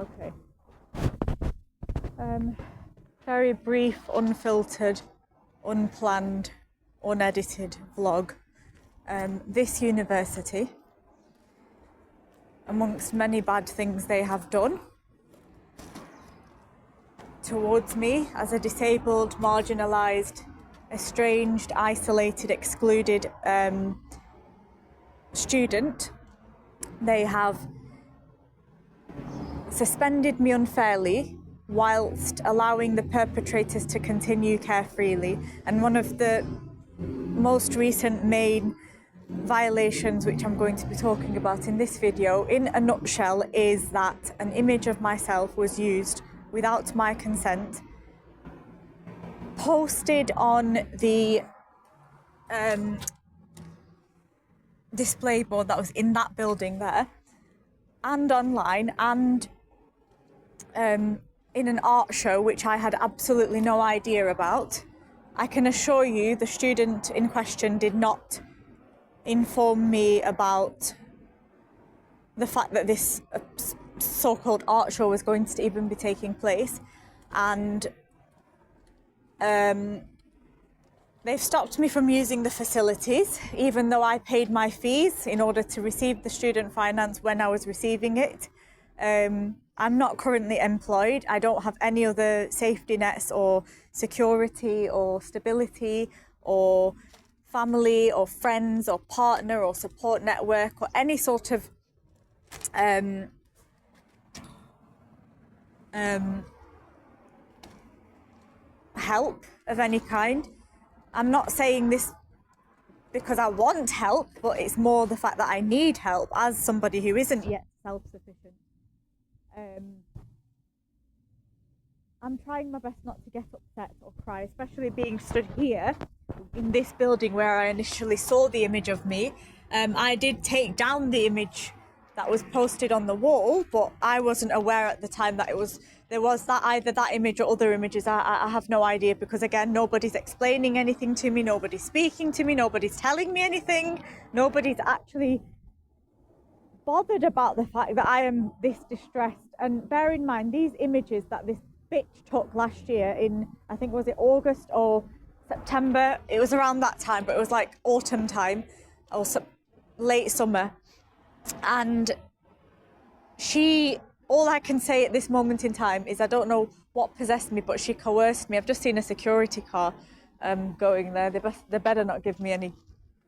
Okay. Very brief, unfiltered, unplanned, unedited vlog. This university, amongst many bad things they have done towards me as a disabled, marginalised, estranged, isolated, excluded student, they have suspended me unfairly whilst allowing the perpetrators to continue carefreely. And one of the most recent main violations, which I'm going to be talking about in this video, in a nutshell, is that an image of myself was used without my consent, posted on the display board that was in that building there, and online, and in an art show which I had absolutely no idea about. I can assure you the student in question did not inform me about the fact that this so-called art show was going to even be taking place, and they've stopped me from using the facilities, even though I paid my fees in order to receive the student finance when I was receiving it. I'm not currently employed. I don't have any other safety nets or security or stability or family or friends or partner or support network or any sort of help of any kind. I'm not saying this because I want help, but it's more the fact that I need help as somebody who isn't yet self-sufficient. I'm trying my best not to get upset or cry, especially being stood here in this building where I initially saw the image of me. I did take down the image that was posted on the wall, but I wasn't aware at the time that there was that either that image or other images. I have no idea, because again, nobody's explaining anything to me, nobody's speaking to me, nobody's telling me anything, nobody's actually bothered about the fact that I am this distressed. And bear in mind, these images that this bitch took last year in, I think, was it August or September? It was around that time, but it was like autumn time or late summer. And all I can say at this moment in time is I don't know what possessed me, but she coerced me. I've just seen a security car going there. They better not give me any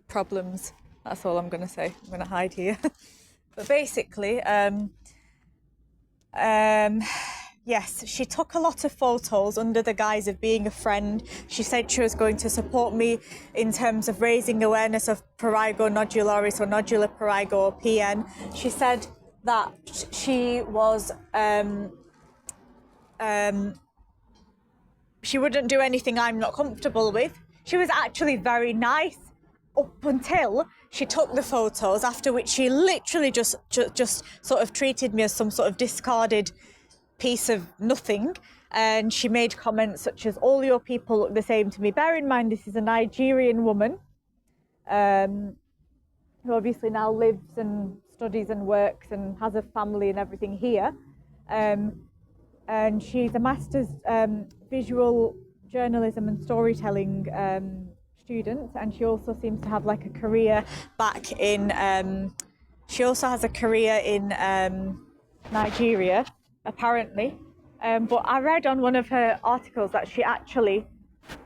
problems. That's all I'm going to say. I'm going to hide here. But basically, yes, she took a lot of photos under the guise of being a friend. She said she was going to support me in terms of raising awareness of prurigo nodularis or nodular prurigo or PN. She said that she was she wouldn't do anything I'm not comfortable with. She was actually very nice up until she took the photos, after which she literally just sort of treated me as some sort of discarded piece of nothing. And she made comments such as, all your people look the same to me. Bear in mind, this is a Nigerian woman who obviously now lives and studies and works and has a family and everything here. And she's a master's visual journalism and storytelling student, and she also seems to have like a career back in she also has a career in Nigeria, apparently. But I read on one of her articles that she actually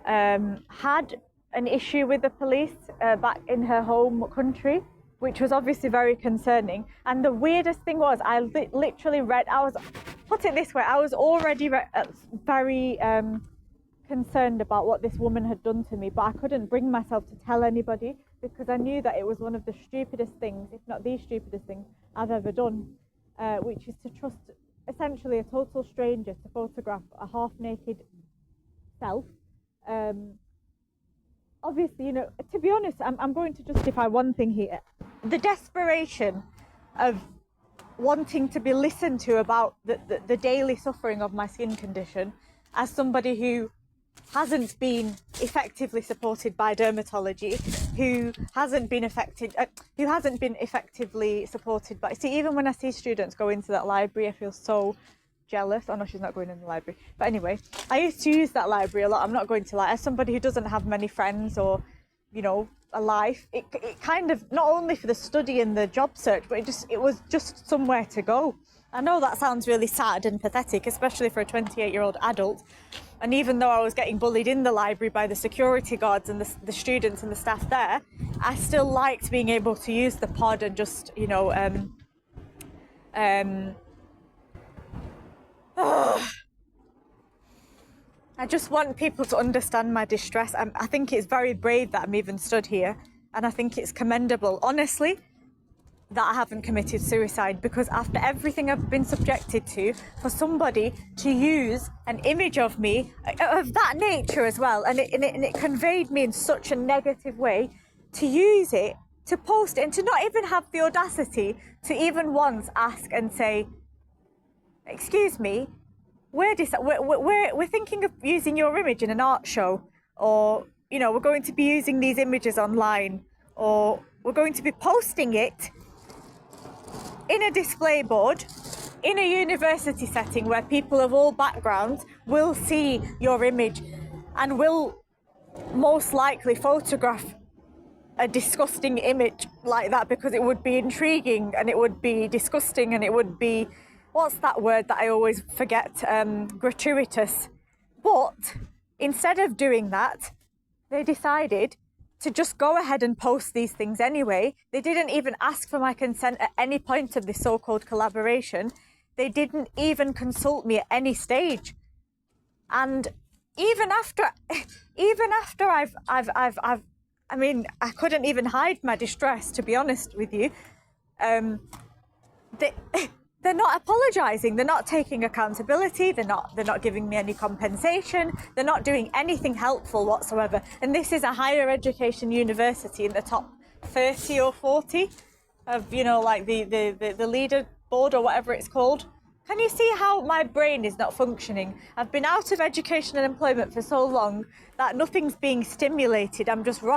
had an issue with the police back in her home country, which was obviously very concerning. And the weirdest thing was, I literally read, put it this way, I was already very concerned about what this woman had done to me, but I couldn't bring myself to tell anybody, because I knew that it was one of the stupidest things, if not the stupidest thing I've ever done, which is to trust essentially a total stranger to photograph a half-naked self. Obviously, you know, to be honest, I'm going to justify one thing here. The desperation of wanting to be listened to about the daily suffering of my skin condition, as somebody who hasn't been effectively supported by dermatology, who hasn't been effectively supported by... See, even when I see students go into that library, I feel so jealous. Oh no, she's not going in the library. But anyway, I used to use that library a lot. I'm not going to lie. As somebody who doesn't have many friends or, you know, a life, it kind of, not only for the study and the job search, but it was just somewhere to go. I know that sounds really sad and pathetic, especially for a 28-year-old adult. And even though I was getting bullied in the library by the security guards and the students and the staff there, I still liked being able to use the pod and just, you know, I just want people to understand my distress. I think it's very brave that I'm even stood here, and I think it's commendable, honestly, that I haven't committed suicide, because after everything I've been subjected to, for somebody to use an image of me of that nature as well, and it conveyed me in such a negative way, to use it, to post it, and to not even have the audacity to even once ask and say, excuse me, we're thinking of using your image in an art show, or, you know, we're going to be using these images online, or we're going to be posting it in a display board in a university setting where people of all backgrounds will see your image and will most likely photograph a disgusting image like that, because it would be intriguing and it would be disgusting and it would be, what's that word that I always forget, gratuitous. But instead of doing that, they decided to just go ahead and post these things anyway. They didn't even ask for my consent at any point of this so-called collaboration. They didn't even consult me at any stage. And even after I've I mean, I couldn't even hide my distress, to be honest with you. They're not apologising. They're not taking accountability. They're not giving me any compensation. They're not doing anything helpful whatsoever. And this is a higher education university in the top 30 or 40 of, you know, like the leader board or whatever it's called. Can you see how my brain is not functioning? I've been out of education and employment for so long that nothing's being stimulated. I'm just